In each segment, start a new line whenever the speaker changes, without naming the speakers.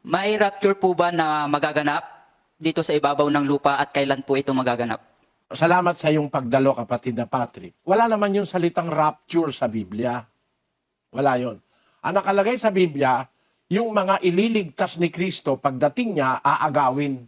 May rapture po ba na magaganap dito sa ibabaw ng lupa at kailan po ito magaganap?
Salamat sa iyong pagdalo, kapatid na Patrick. Wala naman yung salitang rapture sa Biblia. Wala yon. Ang nakalagay sa Biblia, yung mga ililigtas ni Kristo, pagdating niya, aagawin.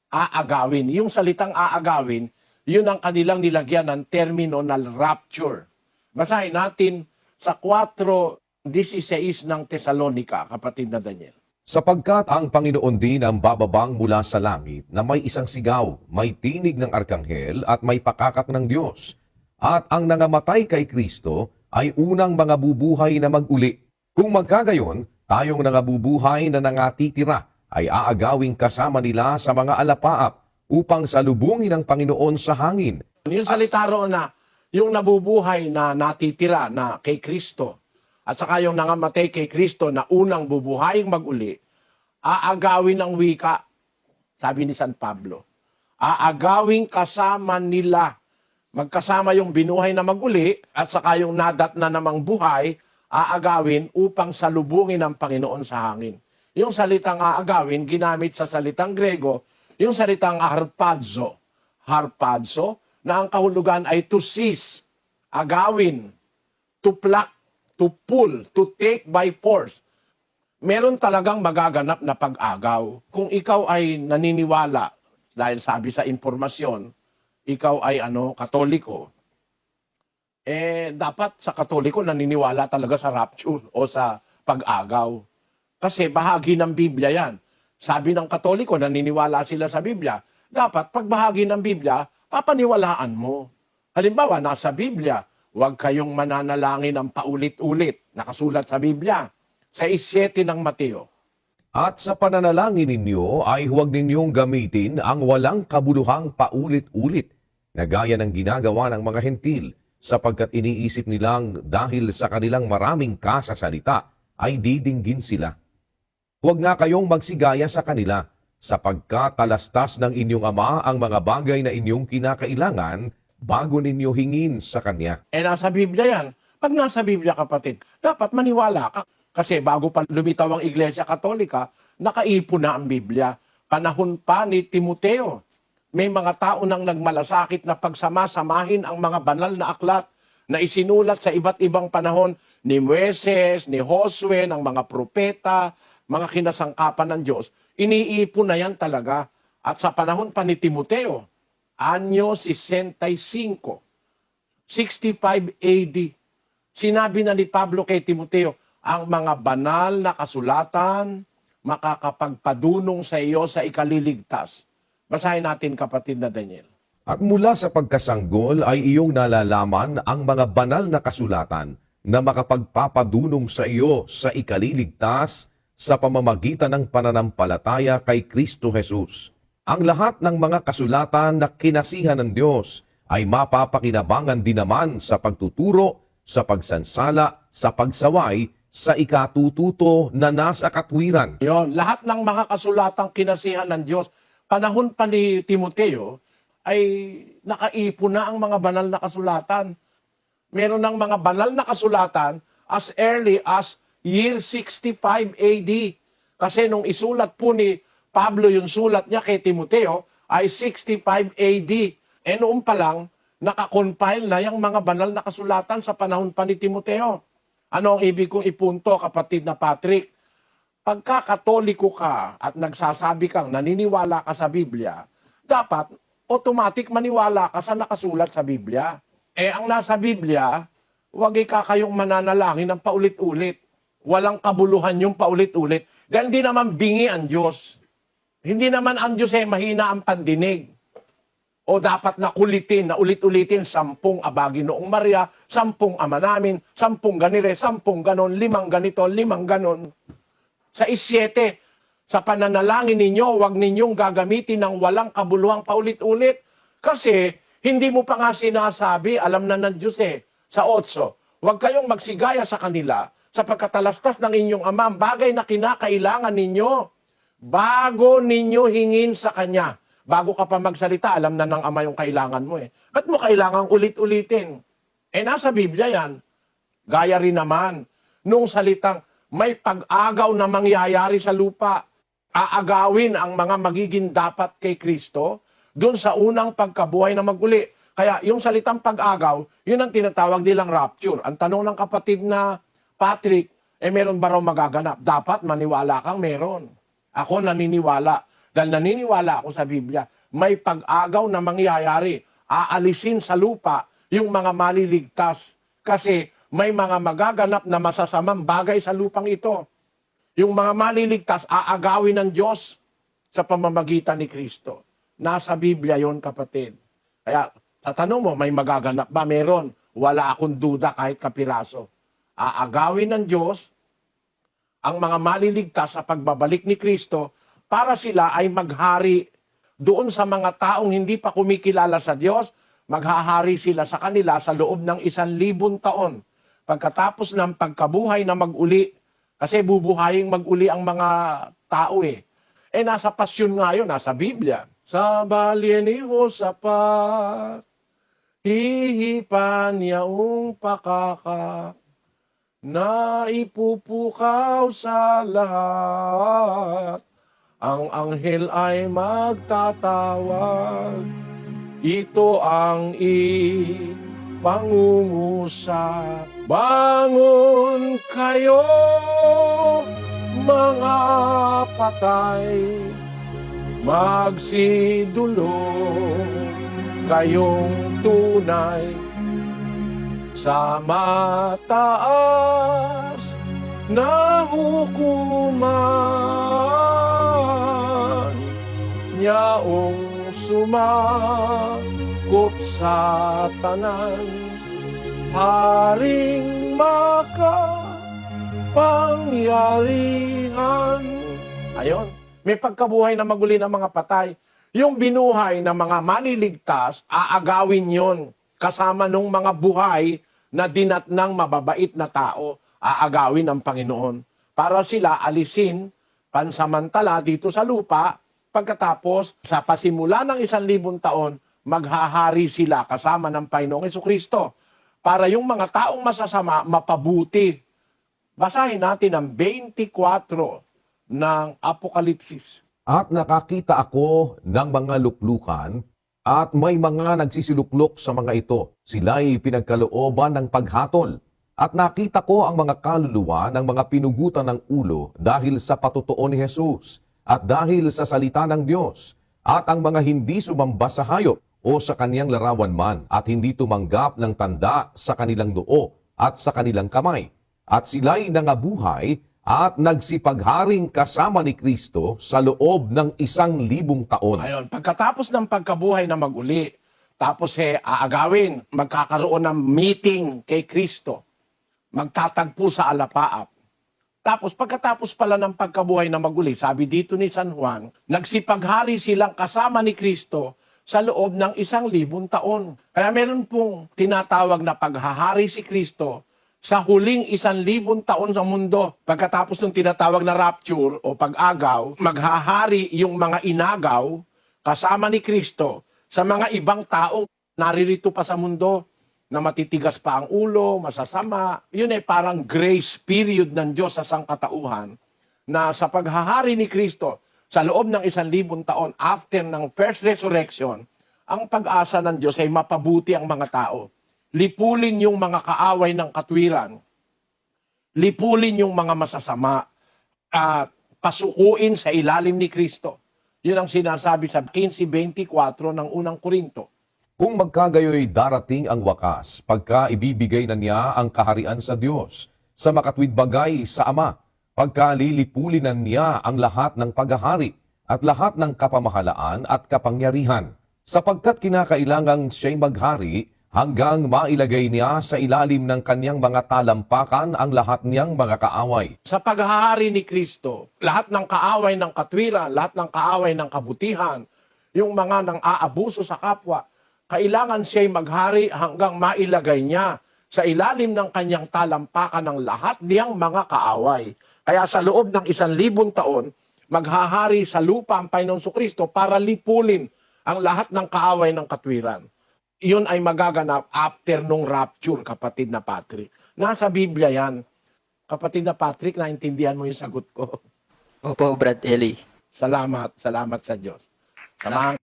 Aagawin. Yung salitang aagawin, yun ang kanilang nilagyan ng termino na rapture. Basahin natin sa 4:16 ng Tesalonica, kapatid na Daniel.
Sapagkat ang Panginoon din ang bababang mula sa langit na may isang sigaw, may tinig ng arkanghel at may pakakak ng Diyos. At ang nangamatay kay Kristo ay unang mga bubuhay na mag-uli. Kung magkagayon, tayong nangabubuhay na nangatitira ay aagawing kasama nila sa mga alapaap upang salubungin ang Panginoon sa hangin.
Yung salita roon na, yung nabubuhay na natitira na kay Kristo, at saka yung nangamatay kay Kristo na unang bubuhaying mag-uli, aagawin ang wika, sabi ni San Pablo. Aagawin kasama nila. Magkasama yung binuhay na mag-uli at saka yung nadat na namang buhay, aagawin upang salubungin ang Panginoon sa hangin. Yung salitang aagawin, ginamit sa salitang Grego, yung salitang harpazo. Harpazo, na ang kahulugan ay to seize, agawin, to pluck, to pull, to take by force. Meron talagang magaganap na pag-agaw. Kung ikaw ay naniniwala, dahil sabi sa impormasyon, ikaw ay Katoliko, dapat sa Katoliko naniniwala talaga sa rapture o sa pag-agaw. Kasi bahagi ng Biblia yan. Sabi ng Katoliko, naniniwala sila sa Biblia. Dapat, pag bahagi ng Biblia, papaniwalaan mo. Halimbawa, nasa Biblia, huwag kayong mananalangin ng paulit-ulit. Nakasulat sa Biblia. Sa 7 ng Mateo.
At sa pananalangin ninyo ay huwag ninyong gamitin ang walang kabuluhang paulit-ulit na gaya ng ginagawa ng mga hentil sapagkat iniisip nilang dahil sa kanilang maraming kasasalita ay didinggin sila. Huwag nga kayong magsigaya sa kanila sapagkat talastas ng inyong ama ang mga bagay na inyong kinakailangan bago ninyo hingin sa Kanya.
Nasa Biblia yan. Pag nasa Biblia, kapatid, dapat maniwala ka. Kasi bago pa lumitaw ang Iglesia Katolika, nakaipon na ang Biblia. Panahon pa ni Timoteo. May mga tao nang nagmalasakit na pagsama-samahin ang mga banal na aklat na isinulat sa iba't ibang panahon ni Moises, ni Josue, ng mga propeta, mga kinasangkapan ng Diyos. Iniipon na yan talaga. At sa panahon pa ni Timoteo, anyo 65, 65 AD, sinabi na ni Pablo kay Timoteo, ang mga banal na kasulatan makakapagpadunong sa iyo sa ikaliligtas. Basahin natin, kapatid na Daniel.
At mula sa pagkasanggol ay iyong nalalaman ang mga banal na kasulatan na makapagpapadunong sa iyo sa ikaliligtas sa pamamagitan ng pananampalataya kay Kristo Jesus. Ang lahat ng mga kasulatan na kinasihan ng Diyos ay mapapakinabangan din naman sa pagtuturo, sa pagsansala, sa pagsaway, sa ikatututo na nasa katwiran.
Yon, lahat ng mga kasulatang kinasihan ng Diyos, panahon pa ni Timoteo, ay nakaipon na ang mga banal na kasulatan. Meron ng mga banal na kasulatan as early as year 65 AD. Kasi nung isulat po ni Pablo yung sulat niya kay Timoteo ay 65 AD. Noon pa lang, nakakompile na yung mga banal na kasulatan sa panahon pa ni Timoteo. Ano ang ibig kong ipunto, kapatid na Patrick? Pagka Katoliko ka at nagsasabi kang naniniwala ka sa Biblia, dapat automatic maniwala ka sa nakasulat sa Biblia. Ang nasa Biblia, huwag kayong mananalangin ng paulit-ulit. Walang kabuluhan yung paulit-ulit. Dahil hindi naman bingi ang Diyos. Hindi naman ang Diyos mahina ang pandinig. O dapat na kulitin, na ulit-ulitin, 10 abagi noong Maria, 10 ama namin, 10 ganire, 10 ganon, 5 ganito, 5 ganon. Sa 7, sa pananalangin ninyo, huwag ninyong gagamitin ng walang kabuluhang paulit-ulit. Kasi hindi mo pa nga sinasabi, alam na ng Diyos Sa 8, huwag kayong magsigaya sa kanila sa pagkatalastas ng inyong ama, ang bagay na kinakailangan ninyo bago ninyo hingin sa Kanya. Bago ka pa magsalita, alam na ng ama yung kailangan mo Ba't mo kailangang ulit-ulitin? Nasa Biblia yan. Gaya rin naman, nung salitang may pag-agaw na mangyayari sa lupa. aagawin ang mga magiging dapat kay Kristo doon sa unang pagkabuhay na maguli. Kaya yung salitang pag-agaw, yun ang tinatawag nilang rapture. Ang tanong ng kapatid na Patrick, meron ba raw magaganap? Dapat maniwala kang meron. Ako naniniwala. Dahil naniniwala ako sa Biblia, may pag-agaw na mangyayari. Aalisin sa lupa yung mga maliligtas. Kasi may mga magaganap na masasamang bagay sa lupang ito. Yung mga maliligtas, aagawin ng Diyos sa pamamagitan ni Kristo. Nasa Biblia yon, kapatid. Kaya, tatanong mo, may magaganap ba? Meron. Wala akong duda kahit kapiraso. Aagawin ng Diyos ang mga maliligtas sa pagbabalik ni Kristo para sila ay maghari doon sa mga taong hindi pa kumikilala sa Diyos. Maghahari sila sa kanila sa loob ng 1,000 taon. Pagkatapos ng pagkabuhay na mag-uli, kasi bubuhayin mag-uli ang mga tao nasa pasyon nga yun, nasa Biblia. Sa balye ni Josaphat, hihipan niyang pakaka, na ipupukaw sa lahat. Ang anghel ay magtatawag, ito ang pangungusap. Bangon kayo, mga patay, magsidulog kayong tunay sa mataas na hukuman, yaong sumakop sa tanan, Haring makapangyarihan. Ayon, may pagkabuhay na maguli ng mga patay. Yung binuhay ng mga maliligtas, aagawin yon kasama nung mga buhay na dinatnang mababait na tao, aagawin ng Panginoon para sila alisin pansamantala dito sa lupa. Pagkatapos, sa pasimula ng 1,000 taon, maghahari sila kasama ng Panginoong Jesucristo para yung mga taong masasama mapabuti. Basahin natin ang 24 ng Apokalipsis.
At nakakita ako ng mga luklukan at may mga nagsisiluklok sa mga ito. Sila'y pinagkalooban ng paghatol. At nakita ko ang mga kaluluwa ng mga pinugutan ng ulo dahil sa patotoo ni Jesus at dahil sa salita ng Diyos, at ang mga hindi sumamba sa hayop o sa kaniyang larawan man at hindi tumanggap ng tanda sa kanilang noo at sa kanilang kamay. At sila'y nangabuhay at nagsipagharing kasama ni Kristo sa loob ng 1,000 taon.
Ayon, pagkatapos ng pagkabuhay na maguli, tapos aagawin, magkakaroon ng meeting kay Kristo. Magtatagpo sa alapaap. Tapos pagkatapos pala ng pagkabuhay na maguli, sabi dito ni San Juan, nagsipaghari silang kasama ni Kristo sa loob ng 1,000 taon. Kaya meron pong tinatawag na paghahari si Kristo sa huling 1,000 taon sa mundo. Pagkatapos ng tinatawag na rapture o pag-agaw, maghahari yung mga inagaw kasama ni Kristo sa mga ibang taong naririto pa sa mundo na matitigas pa ang ulo, masasama. Yun parang grace period ng Diyos sa sangkatauhan na sa paghahari ni Kristo sa loob ng 1,000 taon after ng first resurrection, ang pag-asa ng Diyos ay mapabuti ang mga tao. Lipulin yung mga kaaway ng katwiran. Lipulin yung mga masasama at pasukuin sa ilalim ni Kristo. Yun ang sinasabi sa 15:24 ng unang Korinto.
Kung magkagayoy darating ang wakas, pagka ibibigay na niya ang kaharian sa Diyos, sa makatwid bagay sa Ama, pagka lilipulinan niya ang lahat ng paghahari at lahat ng kapamahalaan at kapangyarihan, sapagkat kinakailangang siya'y maghari hanggang mailagay niya sa ilalim ng kanyang mga talampakan ang lahat niyang mga kaaway.
Sa paghahari ni Kristo, lahat ng kaaway ng katwiran, lahat ng kaaway ng kabutihan, yung mga nang aabuso sa kapwa, kailangan siya'y maghari hanggang mailagay niya sa ilalim ng kanyang talampakan ng lahat niyang mga kaaway. Kaya sa loob ng 1,000 taon, maghahari sa lupa ang Panginoong Jesucristo para lipulin ang lahat ng kaaway ng katwiran. Iyon ay magaganap after nung rapture, kapatid na Patrick. Nasa Biblia yan. Kapatid na Patrick, naintindihan mo yung sagot ko.
Opo, Brad Eli.
Salamat sa Diyos. Samahan